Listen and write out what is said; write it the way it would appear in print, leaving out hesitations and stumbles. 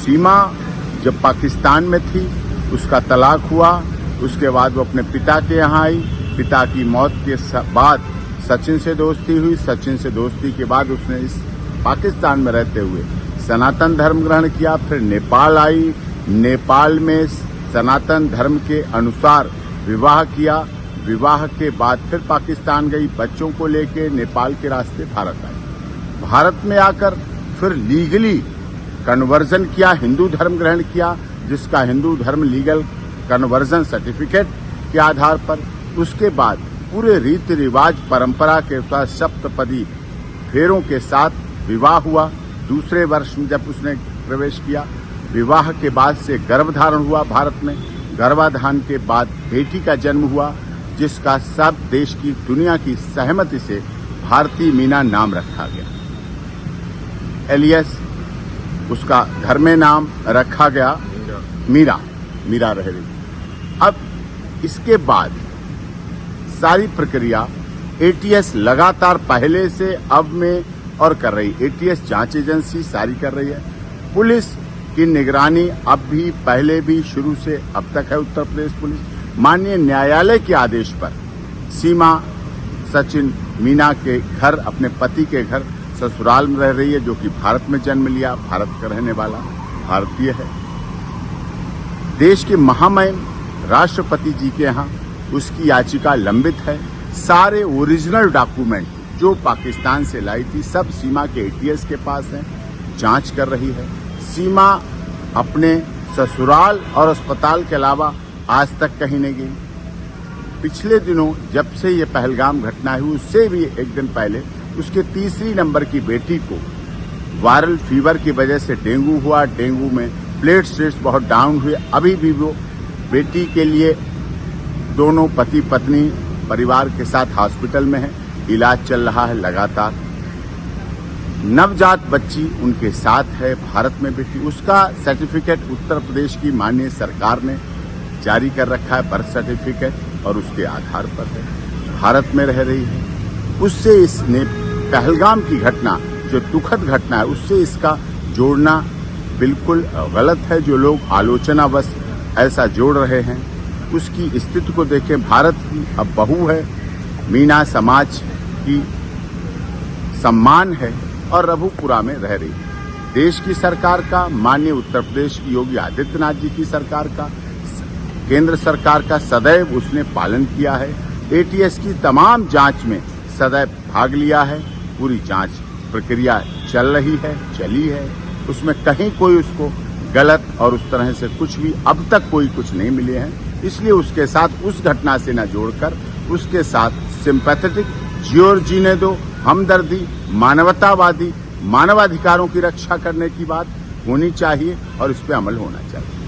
सीमा जब पाकिस्तान में थी, उसका तलाक हुआ, उसके बाद वो अपने पिता के यहाँ आई। पिता की मौत के बाद सचिन से दोस्ती हुई। सचिन से दोस्ती के बाद उसने इस पाकिस्तान में रहते हुए सनातन धर्म ग्रहण किया। फिर नेपाल आई, नेपाल में सनातन धर्म के अनुसार विवाह किया। विवाह के बाद फिर पाकिस्तान गई, बच्चों को लेके नेपाल के रास्ते भारत आई। भारत में आकर फिर लीगली कन्वर्जन किया, हिंदू धर्म ग्रहण किया, जिसका हिंदू धर्म लीगल कन्वर्जन सर्टिफिकेट के आधार पर। उसके बाद पूरे रीति रिवाज परंपरा के साथ सप्तपदी फेरों के साथ विवाह हुआ। दूसरे वर्ष में जब उसने प्रवेश किया, विवाह के बाद से गर्भधारण हुआ भारत में। गर्भाधान के बाद बेटी का जन्म हुआ, जिसका सब देश की दुनिया की सहमति से भारती मीना नाम रखा गया। एलियस उसका घर में नाम रखा गया मीरा रह रही। अब इसके बाद सारी प्रक्रिया एटीएस लगातार पहले से अब में और कर रही। एटीएस जांच एजेंसी सारी कर रही है। पुलिस की निगरानी अब भी पहले भी शुरू से अब तक है। उत्तर प्रदेश पुलिस माननीय न्यायालय के आदेश पर सीमा सचिन मीना के घर, अपने पति के घर ससुराल में रह रही है, जो कि भारत में जन्म लिया, भारत का रहने वाला भारतीय है। देश के महामहिम राष्ट्रपति जी के यहाँ उसकी याचिका लंबित है। सारे ओरिजिनल डॉक्यूमेंट जो पाकिस्तान से लाई थी सब सीमा के एटीएस के पास है, जांच कर रही है। सीमा अपने ससुराल और अस्पताल के अलावा आज तक कहीं नहीं गई। पिछले दिनों जब से ये पहलगाम घटना हुई, उससे भी एक दिन पहले उसके तीसरी नंबर की बेटी को वायरल फीवर की वजह से डेंगू हुआ। डेंगू में प्लेटलेट्स बहुत डाउन हुए। अभी भी वो बेटी के लिए दोनों पति पत्नी परिवार के साथ हॉस्पिटल में है, इलाज चल रहा है लगातार। नवजात बच्ची उनके साथ है भारत में बेटी। उसका सर्टिफिकेट उत्तर प्रदेश की माननीय सरकार ने जारी कर रखा है, बर्थ सर्टिफिकेट, और उसके आधार पर है, भारत में रह रही है। उससे इसने पहलगाम की घटना, जो दुखद घटना है, उससे इसका जोड़ना बिल्कुल गलत है। जो लोग आलोचनावश ऐसा जोड़ रहे हैं, उसकी स्थिति को देखें। भारत की अब बहू है, मीना समाज की सम्मान है और रघुपुरा में रह रही है। देश की सरकार का, माननीय उत्तर प्रदेश की योगी आदित्यनाथ जी की सरकार का, केंद्र सरकार का सदैव उसने पालन किया है। एटीएस की तमाम जांच में सदैव भाग लिया है। पूरी जांच प्रक्रिया चल रही है, चली है। उसमें कहीं कोई उसको गलत और उस तरह से कुछ भी अब तक कोई कुछ नहीं मिले हैं। इसलिए उसके साथ उस घटना से न जोड़कर उसके साथ सिंपैथेटिक, जियो और जीने दो, हमदर्दी, मानवतावादी, मानवाधिकारों की रक्षा करने की बात होनी चाहिए और इस पर अमल होना चाहिए।